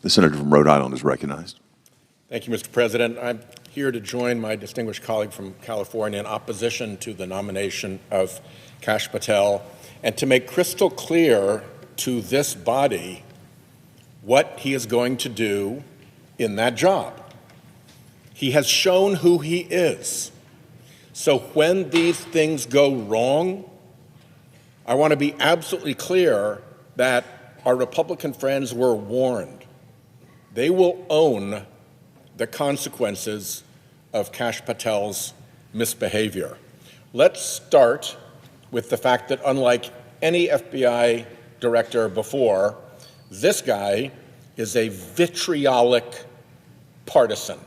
The senator from Rhode Island is recognized. Thank you, Mr. President. I'm here to join my distinguished colleague from California in opposition to the nomination of Kash Patel and to make crystal clear to this body what he is going to do in that job. He has shown who he is. So when these things go wrong, I want to be absolutely clear that our Republican friends were warned. They will own the consequences of Kash Patel's misbehavior. Let's start with the fact that unlike any FBI director before, this guy is a vitriolic partisan.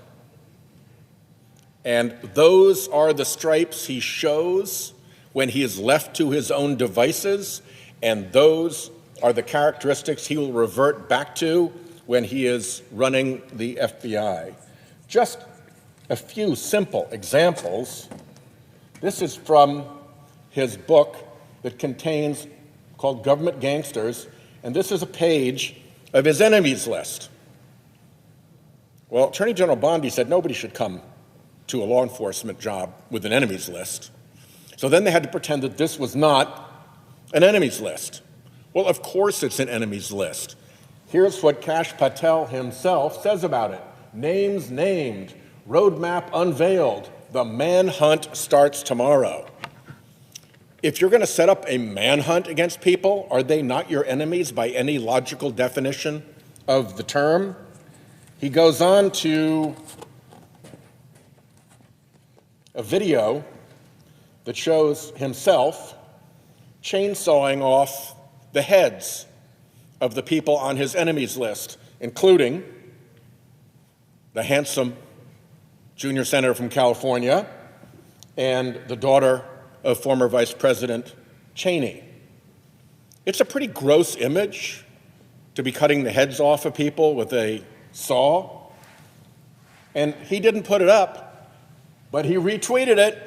And those are the stripes he shows when he is left to his own devices, and those are the characteristics he will revert back to when he is running the FBI. Just a few simple examples. This is from his book that contains, called Government Gangsters, and this is a page of his enemies list. Well, Attorney General Bondi said nobody should come to a law enforcement job with an enemies list. So then they had to pretend that this was not an enemies list. Well, of course it's an enemies list. Here's what Kash Patel himself says about it. Names named, roadmap unveiled, the manhunt starts tomorrow. If you're going to set up a manhunt against people, are they not your enemies by any logical definition of the term? He goes on to a video that shows himself chainsawing off the heads of the people on his enemies list, including the handsome junior senator from California and the daughter of former Vice President Cheney. It's a pretty gross image to be cutting the heads off of people with a saw. And he didn't put it up, but he retweeted it.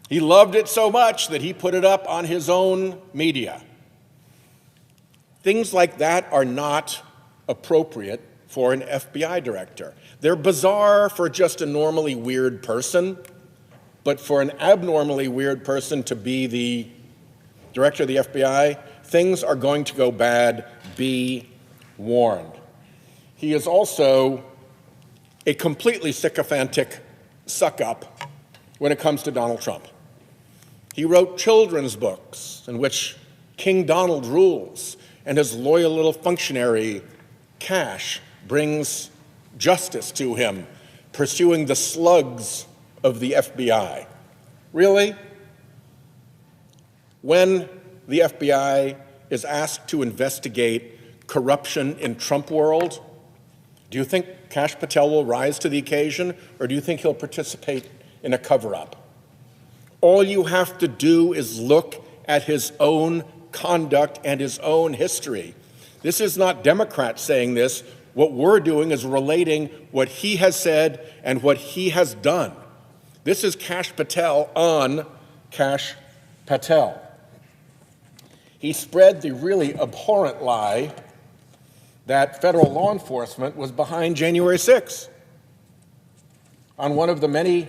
He loved it so much that he put it up on his own media. Things like that are not appropriate for an FBI director. They're bizarre for just a normally weird person, but for an abnormally weird person to be the director of the FBI, things are going to go bad. Be warned. He is also a completely sycophantic suck-up when it comes to Donald Trump. He wrote children's books in which King Donald rules, and his loyal little functionary, Kash, brings justice to him, pursuing the slugs of the FBI. Really? When the FBI is asked to investigate corruption in Trump world, do you think Kash Patel will rise to the occasion, or do you think he'll participate in a cover-up? All you have to do is look at his own conduct and his own history. This is not Democrats saying this. What we're doing is relating what he has said and what he has done. This is Kash Patel on Kash Patel. He spread the really abhorrent lie that federal law enforcement was behind January 6th. On one of the many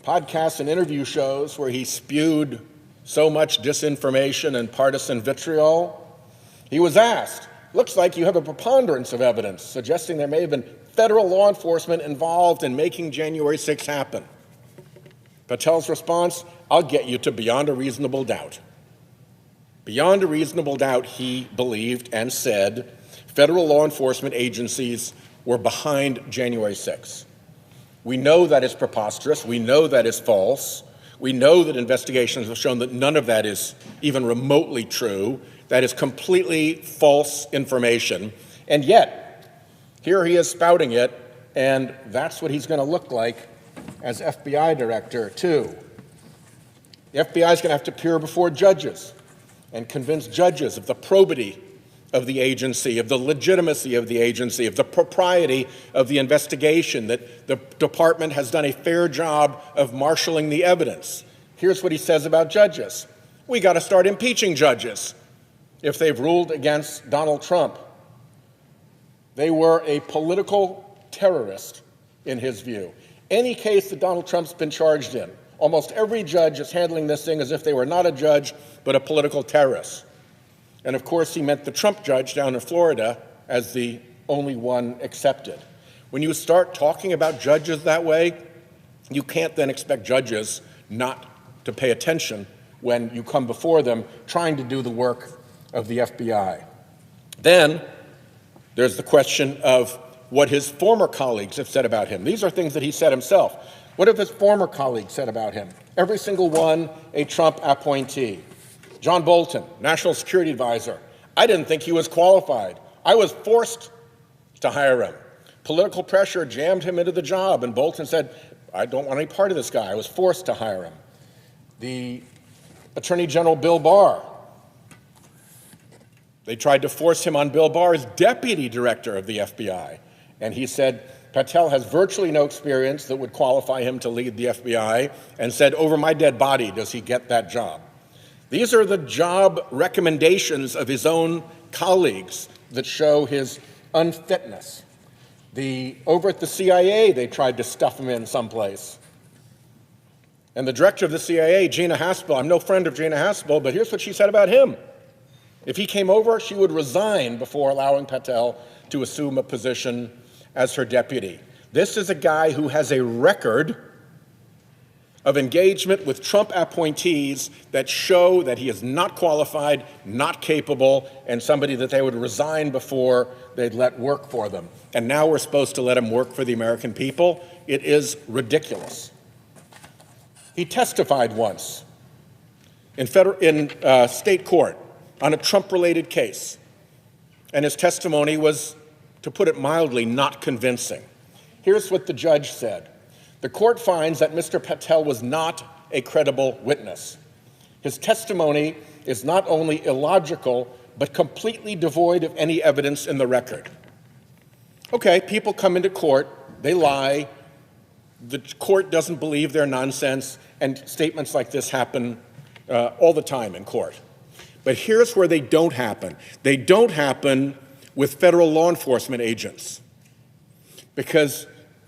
podcasts and interview shows where he spewed so much disinformation and partisan vitriol, he was asked, looks like you have a preponderance of evidence suggesting there may have been federal law enforcement involved in making January 6th happen. Patel's response, I'll get you to beyond a reasonable doubt. Beyond a reasonable doubt, he believed and said federal law enforcement agencies were behind January 6th. We know that is preposterous. We know that is false. We know that investigations have shown that none of that is even remotely true. That is completely false information. And yet, here he is spouting it, and that's what he's going to look like as FBI director, too. The FBI is going to have to appear before judges and convince judges of the probity of the agency, of the legitimacy of the agency, of the propriety of the investigation, that the department has done a fair job of marshaling the evidence. Here's what he says about judges. We got to start impeaching judges if they've ruled against Donald Trump. They were a political terrorist, in his view. Any case that Donald Trump's been charged in, almost every judge is handling this thing as if they were not a judge, but a political terrorist. And of course, he meant the Trump judge down in Florida as the only one accepted. When you start talking about judges that way, you can't then expect judges not to pay attention when you come before them trying to do the work of the FBI. Then there's the question of what his former colleagues have said about him. These are things that he said himself. What have his former colleagues said about him? Every single one a Trump appointee. John Bolton, National Security Advisor. I didn't think he was qualified. I was forced to hire him. Political pressure jammed him into the job, and Bolton said, I don't want any part of this guy. I was forced to hire him. The Attorney General Bill Barr. They tried to force him on Bill Barr as deputy director of the FBI. And he said, Patel has virtually no experience that would qualify him to lead the FBI, and said, over my dead body does he get that job. These are the job recommendations of his own colleagues that show his unfitness. Over at the CIA, they tried to stuff him in someplace. And the director of the CIA, Gina Haspel, I'm no friend of Gina Haspel, but here's what she said about him. If he came over, she would resign before allowing Patel to assume a position as her deputy. This is a guy who has a record of engagement with Trump appointees that show that he is not qualified, not capable, and somebody that they would resign before they'd let work for them. And now we're supposed to let him work for the American people? It is ridiculous. He testified once in state court on a Trump-related case, and his testimony was, to put it mildly, not convincing. Here's what the judge said. The court finds that Mr. Patel was not a credible witness. His testimony is not only illogical, but completely devoid of any evidence in the record. Okay, people come into court, they lie, the court doesn't believe their nonsense, and statements like this happen all the time in court. But here's where they don't happen. They don't happen with federal law enforcement agents. Because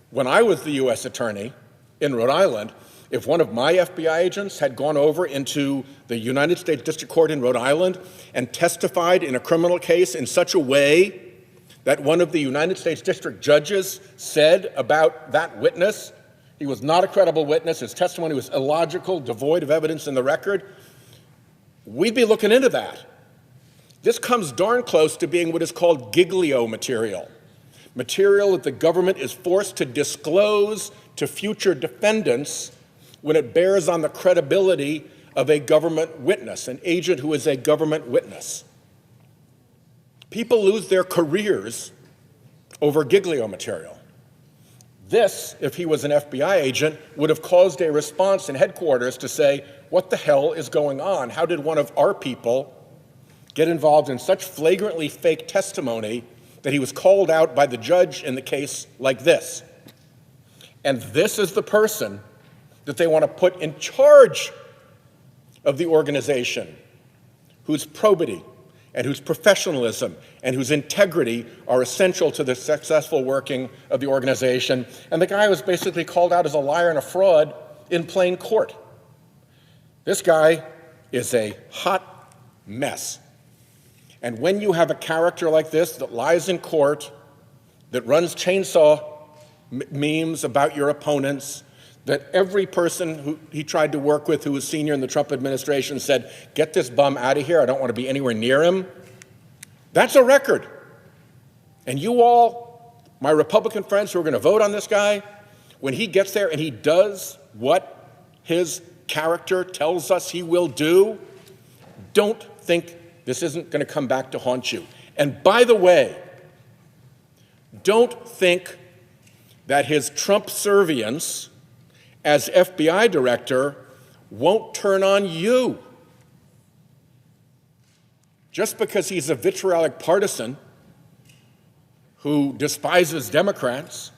when I was the U.S. attorney in Rhode Island, if one of my FBI agents had gone over into the United States District Court in Rhode Island and testified in a criminal case in such a way that one of the United States District judges said about that witness, he was not a credible witness, his testimony was illogical, devoid of evidence in the record, we'd be looking into that. This comes darn close to being what is called giglio material. Material that the government is forced to disclose to future defendants when it bears on the credibility of a government witness, an agent who is a government witness. People lose their careers over giglio material. This, if he was an FBI agent, would have caused a response in headquarters to say, what the hell is going on? How did one of our people get involved in such flagrantly fake testimony that he was called out by the judge in the case like this? And this is the person that they want to put in charge of the organization, whose probity and whose professionalism and whose integrity are essential to the successful working of the organization. And the guy was basically called out as a liar and a fraud in plain court. This guy is a hot mess. And when you have a character like this that lies in court, that runs chainsaw memes about your opponents, that every person who he tried to work with who was senior in the Trump administration said, get this bum out of here, I don't want to be anywhere near him, that's a record. And you all, my Republican friends who are going to vote on this guy, when he gets there and he does what his character tells us he will do, don't think this isn't going to come back to haunt you. And by the way, don't think that his Trump servience as FBI director won't turn on you. Just because he's a vitriolic partisan who despises Democrats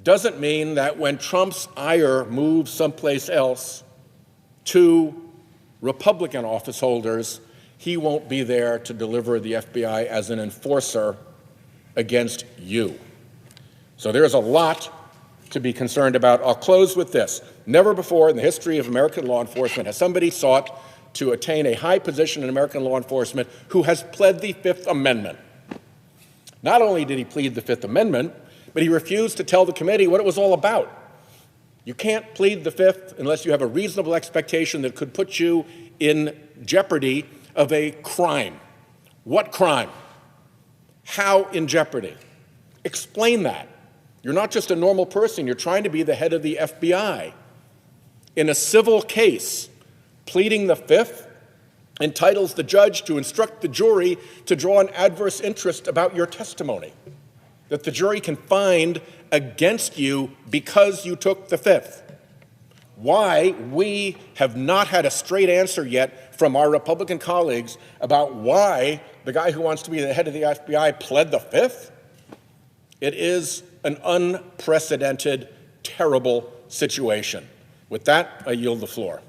doesn't mean that when Trump's ire moves someplace else to Republican office holders, he won't be there to deliver the FBI as an enforcer against you. So there's a lot to be concerned about. I'll close with this. Never before in the history of American law enforcement has somebody sought to attain a high position in American law enforcement who has pled the Fifth Amendment. Not only did he plead the Fifth Amendment, but he refused to tell the committee what it was all about. You can't plead the Fifth unless you have a reasonable expectation that could put you in jeopardy of a crime. What crime? How in jeopardy? Explain that. You're not just a normal person, you're trying to be the head of the FBI. In a civil case, pleading the Fifth entitles the judge to instruct the jury to draw an adverse interest about your testimony, that the jury can find against you because you took the Fifth. Why we have not had a straight answer yet from our Republican colleagues about why the guy who wants to be the head of the FBI pled the Fifth? It is an unprecedented, terrible situation. With that, I yield the floor.